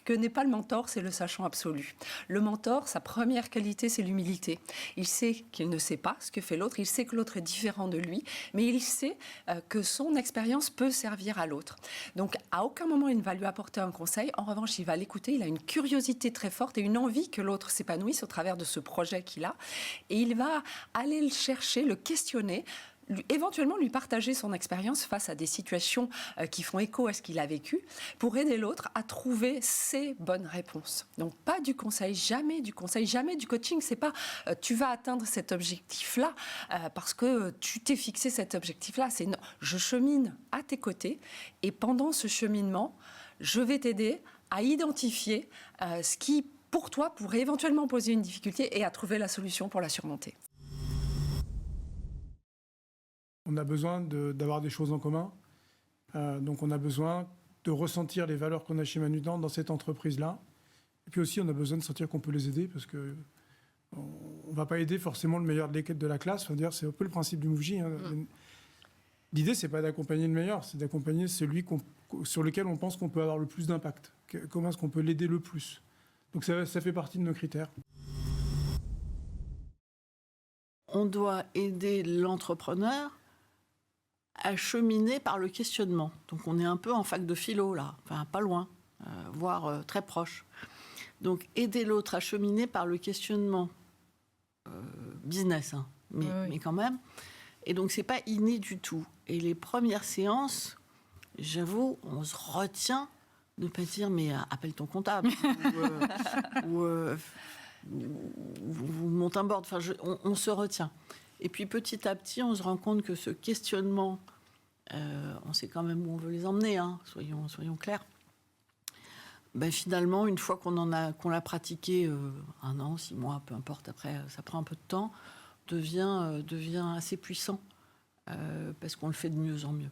que n'est pas le mentor, c'est le sachant absolu. Le mentor, sa première qualité, c'est l'humilité. Il sait qu'il ne sait pas ce que fait l'autre, il sait que l'autre est différent de lui, mais il sait que son expérience peut servir à l'autre. Donc, à aucun moment, il ne va lui apporter un conseil. En revanche, il va l'écouter. Il a une curiosité très forte et une envie que l'autre s'épanouisse au travers de ce projet qu'il a. Et il va aller le chercher, le questionner, éventuellement lui partager son expérience face à des situations qui font écho à ce qu'il a vécu, pour aider l'autre à trouver ses bonnes réponses. Donc pas du conseil, jamais du coaching. C'est pas tu vas atteindre cet objectif-là parce que tu t'es fixé cet objectif-là. C'est non, je chemine à tes côtés et pendant ce cheminement, je vais t'aider à identifier ce qui, pour toi, pourrait éventuellement poser une difficulté et à trouver la solution pour la surmonter. On a besoin d'avoir des choses en commun. Donc on a besoin de ressentir les valeurs qu'on a chez Manutan dans cette entreprise-là. Et puis aussi, on a besoin de sentir qu'on peut les aider parce que on ne va pas aider forcément le meilleur de la classe. Enfin, c'est un peu le principe du MoveJ. Hein. L'idée, c'est pas d'accompagner le meilleur, c'est d'accompagner celui sur lequel on pense qu'on peut avoir le plus d'impact. Comment est-ce qu'on peut l'aider le plus? Donc ça fait partie de nos critères. On doit aider l'entrepreneur à cheminer par le questionnement. Donc on est un peu en fac de philo là, enfin pas loin, voire très proche. Donc aider l'autre à cheminer par le questionnement business, hein, mais quand même. Et donc c'est pas inné du tout. Et les premières séances, j'avoue, on se retient de ne pas dire mais appelle ton comptable ou monte un board. Enfin, on se retient. Et puis petit à petit, on se rend compte que ce questionnement, on sait quand même où on veut les emmener, hein, soyons clairs. Ben, finalement, une fois qu'on l'a pratiqué 1 an, 6 mois, peu importe, après ça prend un peu de temps, devient assez puissant parce qu'on le fait de mieux en mieux.